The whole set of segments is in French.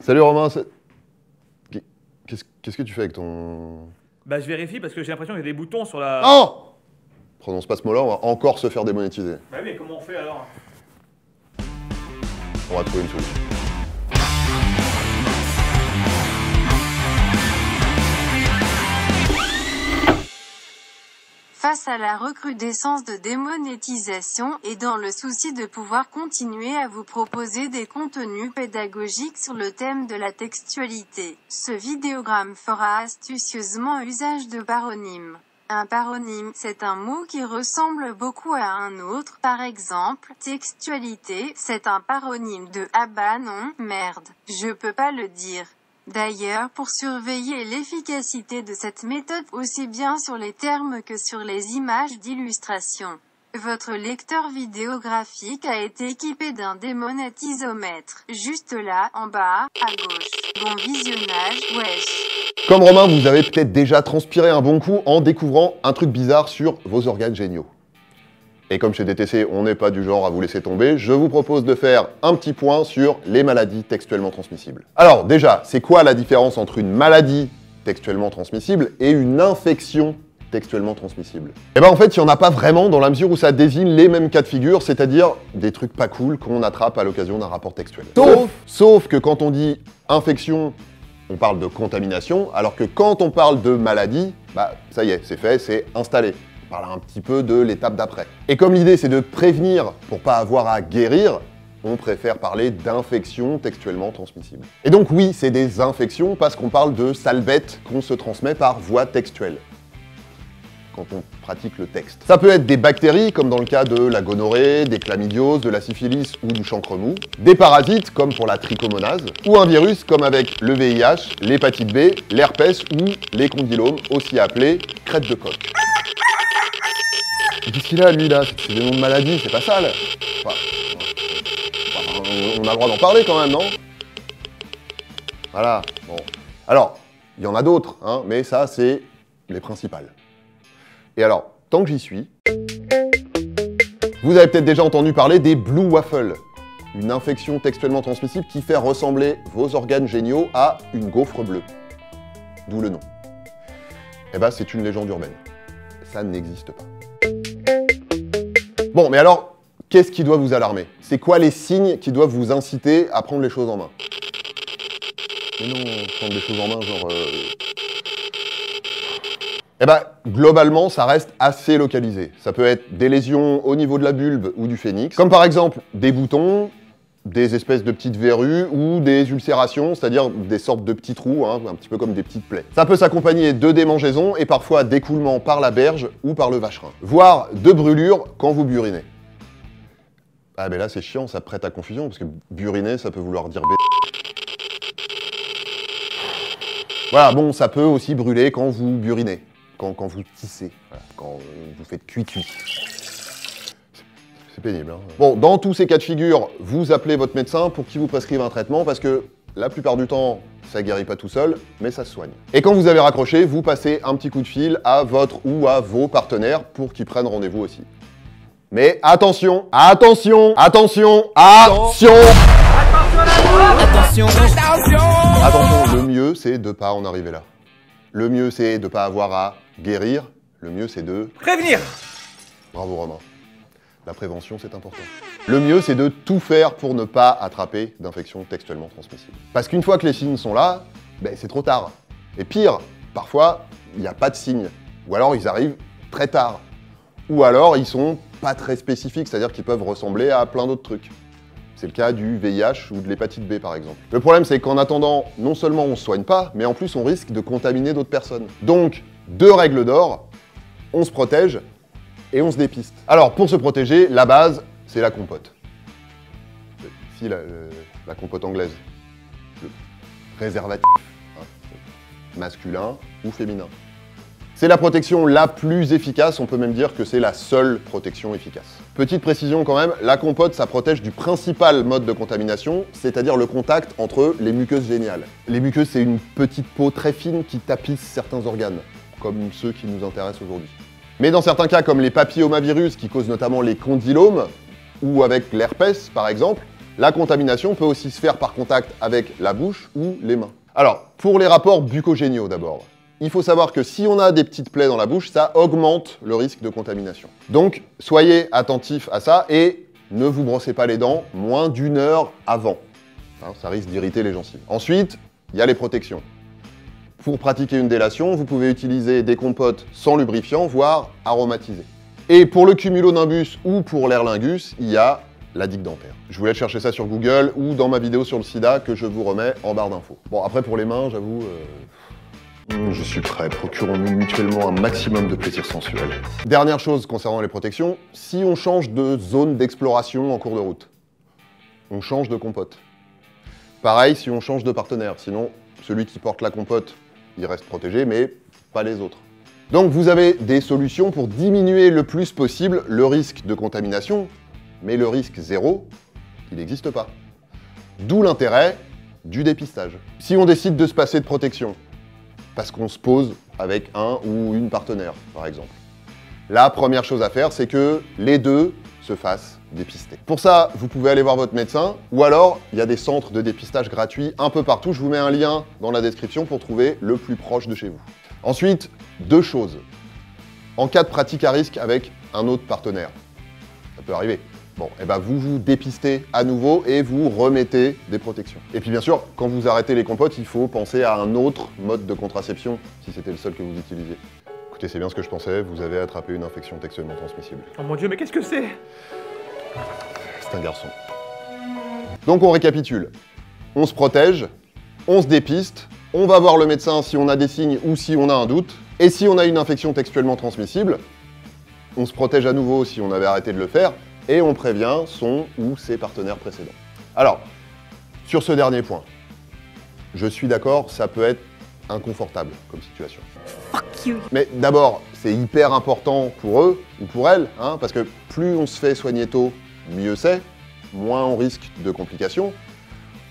Salut Romain, qu'est-ce que tu fais avec ton... Bah je vérifie parce que j'ai l'impression qu'il y a des boutons sur la... Oh! Prononce pas ce mot-là, on va encore se faire démonétiser. Bah oui, mais comment on fait alors? On va trouver une solution. Face à la recrudescence de démonétisation et dans le souci de pouvoir continuer à vous proposer des contenus pédagogiques sur le thème de la textualité, ce vidéogramme fera astucieusement usage de paronymes. Un paronyme, c'est un mot qui ressemble beaucoup à un autre. Par exemple, textualité, c'est un paronyme de « ah bah non, merde, je peux pas le dire ». D'ailleurs, pour surveiller l'efficacité de cette méthode aussi bien sur les termes que sur les images d'illustration, votre lecteur vidéographique a été équipé d'un démonétisomètre, juste là, en bas, à gauche. Bon visionnage, wesh. Comme Romain, vous avez peut-être déjà transpiré un bon coup en découvrant un truc bizarre sur vos organes géniaux. Et comme chez DTC, on n'est pas du genre à vous laisser tomber, je vous propose de faire un petit point sur les maladies textuellement transmissibles. Alors déjà, c'est quoi la différence entre une maladie textuellement transmissible et une infection textuellement transmissible? Eh ben en fait, il n'y en a pas vraiment dans la mesure où ça désigne les mêmes cas de figure, c'est-à-dire des trucs pas cool qu'on attrape à l'occasion d'un rapport textuel. Sauf que quand on dit infection, on parle de contamination, alors que quand on parle de maladie, bah ça y est, c'est fait, c'est installé. On parle un petit peu de l'étape d'après. Et comme l'idée c'est de prévenir pour pas avoir à guérir, on préfère parler d'infections textuellement transmissibles. Et donc oui, c'est des infections parce qu'on parle de sales bêtes qu'on se transmet par voie textuelle quand on pratique le texte. Ça peut être des bactéries, comme dans le cas de la gonorrhée, des chlamydioses, de la syphilis ou du chancre mou, des parasites, comme pour la trichomonase, ou un virus, comme avec le VIH, l'hépatite B, l'herpès ou les condylomes, aussi appelés crête de coq. Qu'est-ce qu'il a, lui, là? C'est des noms de maladies, c'est pas sale. Enfin, on a le droit d'en parler, quand même, non? Voilà, bon. Alors, il y en a d'autres, hein, mais ça, c'est les principales. Et alors, tant que j'y suis, vous avez peut-être déjà entendu parler des Blue Waffles, une infection textuellement transmissible qui fait ressembler vos organes géniaux à une gaufre bleue. D'où le nom. Eh ben, c'est une légende urbaine. Ça n'existe pas. Bon, mais alors, qu'est-ce qui doit vous alarmer? C'est quoi les signes qui doivent vous inciter à prendre les choses en main? Mais non, prendre les choses en main, genre... Eh ben, globalement, ça reste assez localisé. Ça peut être des lésions au niveau de la bulbe ou du phénix, comme par exemple des boutons, des espèces de petites verrues ou des ulcérations, c'est-à-dire des sortes de petits trous, hein, un petit peu comme des petites plaies. Ça peut s'accompagner de démangeaisons et parfois d'écoulements par la berge ou par le vacherin, voire de brûlures quand vous burinez. Ah ben là c'est chiant, ça prête à confusion, parce que buriner ça peut vouloir dire b. Voilà, bon, ça peut aussi brûler quand vous burinez, quand vous tissez, voilà, quand vous faites cuit-cuit. C'est pénible, hein. Bon, dans tous ces cas de figure, vous appelez votre médecin pour qu'il vous prescrive un traitement, parce que la plupart du temps, ça guérit pas tout seul, mais ça se soigne. Et quand vous avez raccroché, vous passez un petit coup de fil à votre ou à vos partenaires pour qu'ils prennent rendez-vous aussi. Mais attention, attention, attention, attention! Attention, Attention, le mieux c'est de pas en arriver là. Le mieux c'est de pas avoir à guérir, le mieux c'est de... Prévenir! Bravo Romain. La prévention c'est important. Le mieux c'est de tout faire pour ne pas attraper d'infections textuellement transmissibles. Parce qu'une fois que les signes sont là, ben, c'est trop tard. Et pire, parfois, il n'y a pas de signes. Ou alors ils arrivent très tard. Ou alors ils sont pas très spécifiques, c'est-à-dire qu'ils peuvent ressembler à plein d'autres trucs. C'est le cas du VIH ou de l'hépatite B par exemple. Le problème c'est qu'en attendant, non seulement on ne soigne pas, mais en plus on risque de contaminer d'autres personnes. Donc, 2 règles d'or, on se protège et on se dépiste. Alors pour se protéger, la base, c'est la compote. Ici, la compote anglaise. Le préservatif, hein, masculin ou féminin. C'est la protection la plus efficace, on peut même dire que c'est la seule protection efficace. Petite précision quand même, la compote, ça protège du principal mode de contamination, c'est-à-dire le contact entre les muqueuses géniales. Les muqueuses, c'est une petite peau très fine qui tapisse certains organes, comme ceux qui nous intéressent aujourd'hui. Mais dans certains cas, comme les papillomavirus qui causent notamment les condylomes, ou avec l'herpès par exemple, La contamination peut aussi se faire par contact avec la bouche ou les mains. Alors, pour les rapports bucco-géniaux d'abord, il faut savoir que si on a des petites plaies dans la bouche, ça augmente le risque de contamination. Donc, soyez attentifs à ça et ne vous brossez pas les dents moins d'1 heure avant. Hein, ça risque d'irriter les gencives. Ensuite, il y a les protections. Pour pratiquer une délation, vous pouvez utiliser des compotes sans lubrifiant, voire aromatisées. Et pour le cumulonimbus ou pour l'Aer-lingus, il y a la digue dentaire. Je vous laisse chercher ça sur Google ou dans ma vidéo sur le sida que je vous remets en barre d'infos. Bon, après pour les mains, j'avoue... Je suis prêt, procurons-nous mutuellement un maximum de plaisir sensuel. Dernière chose concernant les protections, si on change de zone d'exploration en cours de route, on change de compote. Pareil si on change de partenaire, sinon celui qui porte la compote, il reste protégé, mais pas les autres. Donc vous avez des solutions pour diminuer le plus possible le risque de contamination, mais le risque zéro, il n'existe pas. D'où l'intérêt du dépistage. Si on décide de se passer de protection, parce qu'on se pose avec un ou une partenaire, par exemple. La première chose à faire, c'est que les deux se fassent dépister. Pour ça, vous pouvez aller voir votre médecin, ou alors, il y a des centres de dépistage gratuits un peu partout. Je vous mets un lien dans la description pour trouver le plus proche de chez vous. Ensuite, 2 choses. En cas de pratique à risque avec un autre partenaire, ça peut arriver. Bon, et ben vous vous dépistez à nouveau et vous remettez des protections. Et puis bien sûr, quand vous arrêtez les compotes, il faut penser à un autre mode de contraception, si c'était le seul que vous utilisiez. Écoutez, c'est bien ce que je pensais, vous avez attrapé une infection sexuellement transmissible. Oh mon Dieu, mais qu'est-ce que c'est? C'est un garçon. Donc on récapitule. On se protège, on se dépiste, on va voir le médecin si on a des signes ou si on a un doute. Et si on a une infection sexuellement transmissible, on se protège à nouveau si on avait arrêté de le faire, et on prévient son ou ses partenaires précédents. Alors, sur ce dernier point, je suis d'accord, ça peut être inconfortable comme situation. Fuck you. Mais d'abord, c'est hyper important pour eux ou pour elles, hein, parce que plus on se fait soigner tôt, mieux c'est, moins on risque de complications.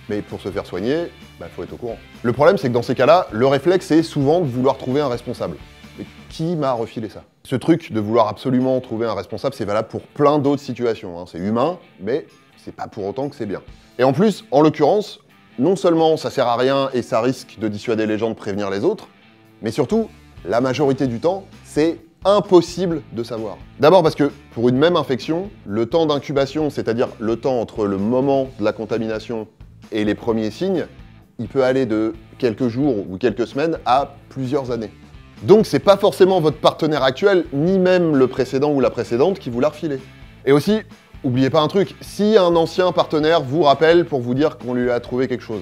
Mais pour se faire soigner, faut être au courant. Le problème, c'est que dans ces cas-là, le réflexe, c'est souvent de vouloir trouver un responsable. Mais qui m'a refilé ça? Ce truc de vouloir absolument trouver un responsable, c'est valable pour plein d'autres situations. Hein. C'est humain, mais c'est pas pour autant que c'est bien. Et en plus, en l'occurrence, non seulement ça sert à rien et ça risque de dissuader les gens de prévenir les autres, mais surtout, la majorité du temps, c'est impossible de savoir. D'abord parce que pour une même infection, le temps d'incubation, c'est-à-dire le temps entre le moment de la contamination et les premiers signes, il peut aller de quelques jours ou quelques semaines à plusieurs années. Donc c'est pas forcément votre partenaire actuel, ni même le précédent ou la précédente qui vous l'a refilé. Et aussi, oubliez pas un truc, si un ancien partenaire vous rappelle pour vous dire qu'on lui a trouvé quelque chose,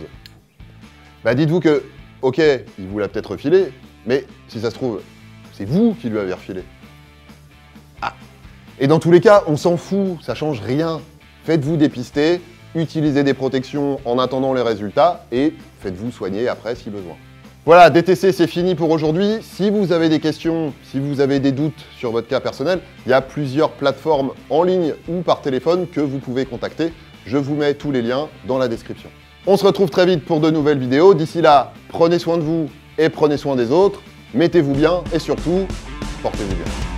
dites-vous que, ok, il vous l'a peut-être refilé, mais si ça se trouve, c'est vous qui lui avez refilé. Ah. Et dans tous les cas, on s'en fout, ça change rien. Faites-vous dépister, utilisez des protections en attendant les résultats, et faites-vous soigner après si besoin. Voilà, DTC, c'est fini pour aujourd'hui. Si vous avez des questions, si vous avez des doutes sur votre cas personnel, il y a plusieurs plateformes en ligne ou par téléphone que vous pouvez contacter. Je vous mets tous les liens dans la description. On se retrouve très vite pour de nouvelles vidéos. D'ici là, prenez soin de vous et prenez soin des autres. Mettez-vous bien et surtout, portez-vous bien.